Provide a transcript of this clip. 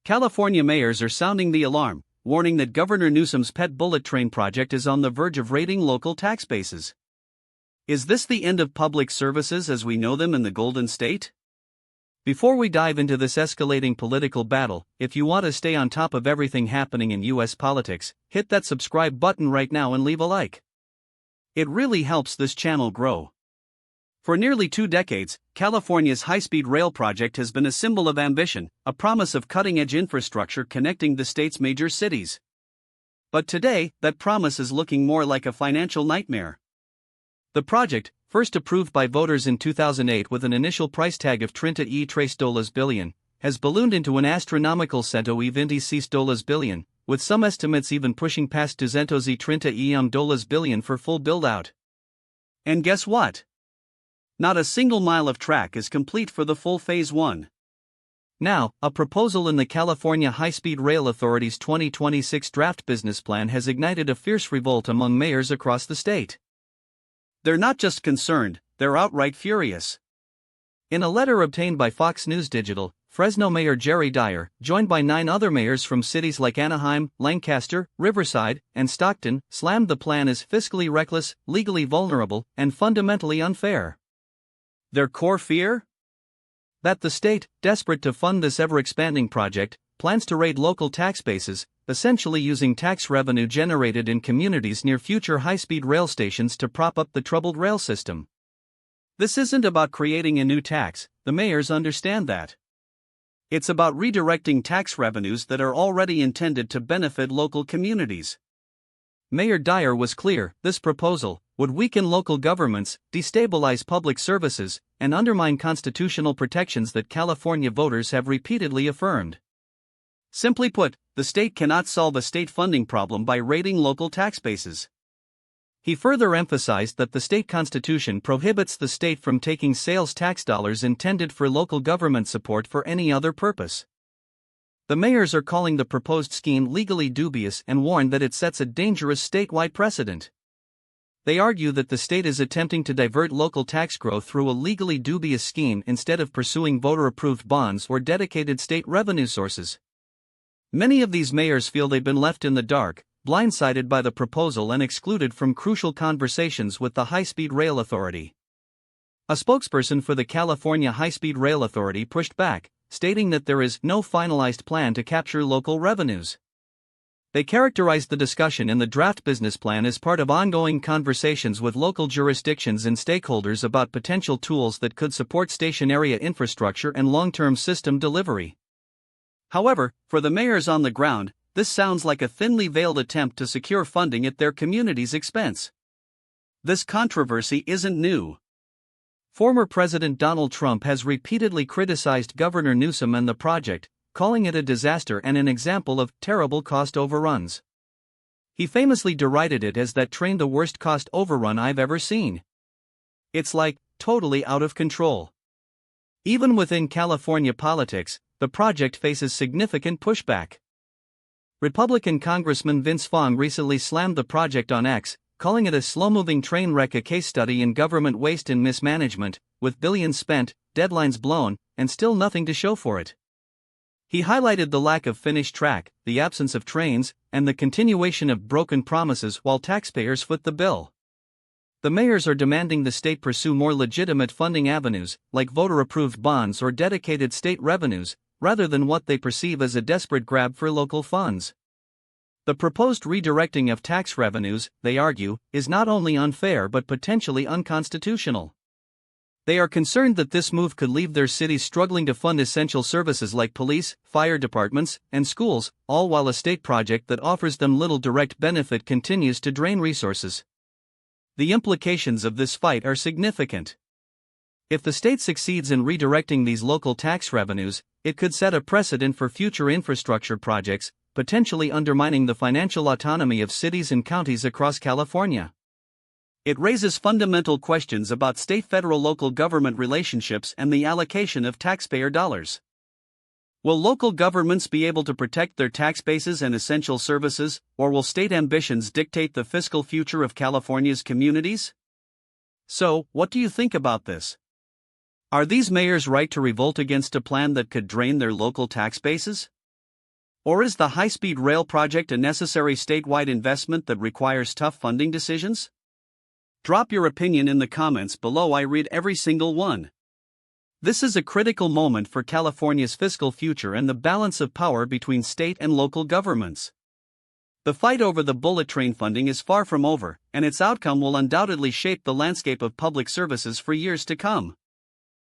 California mayors are sounding the alarm, warning that Governor Newsom's pet bullet train project is on the verge of raiding local tax bases. Is this the end of public services as we know them in the Golden State? Before we dive into this escalating political battle, if you want to stay on top of everything happening in U.S. politics, hit that subscribe button right now and leave a like. It really helps this channel grow. For nearly 2 decades, California's high-speed rail project has been a symbol of ambition, a promise of cutting-edge infrastructure connecting the state's major cities. But today, that promise is looking more like a financial nightmare. The project, first approved by voters in 2008 with an initial price tag of $36 billion, has ballooned into an astronomical $126 billion, with some estimates even pushing past $231 billion for full build-out. And guess what? Not a single mile of track is complete for the full Phase 1. Now, a proposal in the California High-Speed Rail Authority's 2026 draft business plan has ignited a fierce revolt among mayors across the state. They're not just concerned, they're outright furious. In a letter obtained by Fox News Digital, Fresno Mayor Jerry Dyer, joined by 9 other mayors from cities like Anaheim, Lancaster, Riverside, and Stockton, slammed the plan as fiscally reckless, legally vulnerable, and fundamentally unfair. Their core fear? That the state, desperate to fund this ever-expanding project, plans to raid local tax bases, essentially using tax revenue generated in communities near future high-speed rail stations to prop up the troubled rail system. This isn't about creating a new tax, the mayors understand that. It's about redirecting tax revenues that are already intended to benefit local communities. Mayor Dyer was clear, this proposal would weaken local governments, destabilize public services, and undermine constitutional protections that California voters have repeatedly affirmed. Simply put, the state cannot solve a state funding problem by raiding local tax bases. He further emphasized that the state constitution prohibits the state from taking sales tax dollars intended for local government support for any other purpose. The mayors are calling the proposed scheme legally dubious and warn that it sets a dangerous statewide precedent. They argue that the state is attempting to divert local tax growth through a legally dubious scheme instead of pursuing voter-approved bonds or dedicated state revenue sources. Many of these mayors feel they've been left in the dark, blindsided by the proposal and excluded from crucial conversations with the High-Speed Rail Authority. A spokesperson for the California High-Speed Rail Authority pushed back, stating that there is no finalized plan to capture local revenues. They characterized the discussion in the draft business plan as part of ongoing conversations with local jurisdictions and stakeholders about potential tools that could support station area infrastructure and long-term system delivery. However, for the mayors on the ground, this sounds like a thinly veiled attempt to secure funding at their community's expense. This controversy isn't new. Former President Donald Trump has repeatedly criticized Governor Newsom and the project, calling it a disaster and an example of terrible cost overruns. He famously derided it as that train the worst cost overrun I've ever seen. It's like, totally out of control. Even within California politics, the project faces significant pushback. Republican Congressman Vince Fong recently slammed the project on X, calling it a slow-moving train wreck, a case study in government waste and mismanagement, with billions spent, deadlines blown, and still nothing to show for it. He highlighted the lack of finished track, the absence of trains, and the continuation of broken promises while taxpayers foot the bill. The mayors are demanding the state pursue more legitimate funding avenues, like voter-approved bonds or dedicated state revenues, rather than what they perceive as a desperate grab for local funds. The proposed redirecting of tax revenues, they argue, is not only unfair but potentially unconstitutional. They are concerned that this move could leave their cities struggling to fund essential services like police, fire departments, and schools, all while a state project that offers them little direct benefit continues to drain resources. The implications of this fight are significant. If the state succeeds in redirecting these local tax revenues, it could set a precedent for future infrastructure projects, potentially undermining the financial autonomy of cities and counties across California. It raises fundamental questions about state-federal-local government relationships and the allocation of taxpayer dollars. Will local governments be able to protect their tax bases and essential services, or will state ambitions dictate the fiscal future of California's communities? So, what do you think about this? Are these mayors right to revolt against a plan that could drain their local tax bases? Or is the high-speed rail project a necessary statewide investment that requires tough funding decisions? Drop your opinion in the comments below. I read every single one. This is a critical moment for California's fiscal future and the balance of power between state and local governments. The fight over the bullet train funding is far from over, and its outcome will undoubtedly shape the landscape of public services for years to come.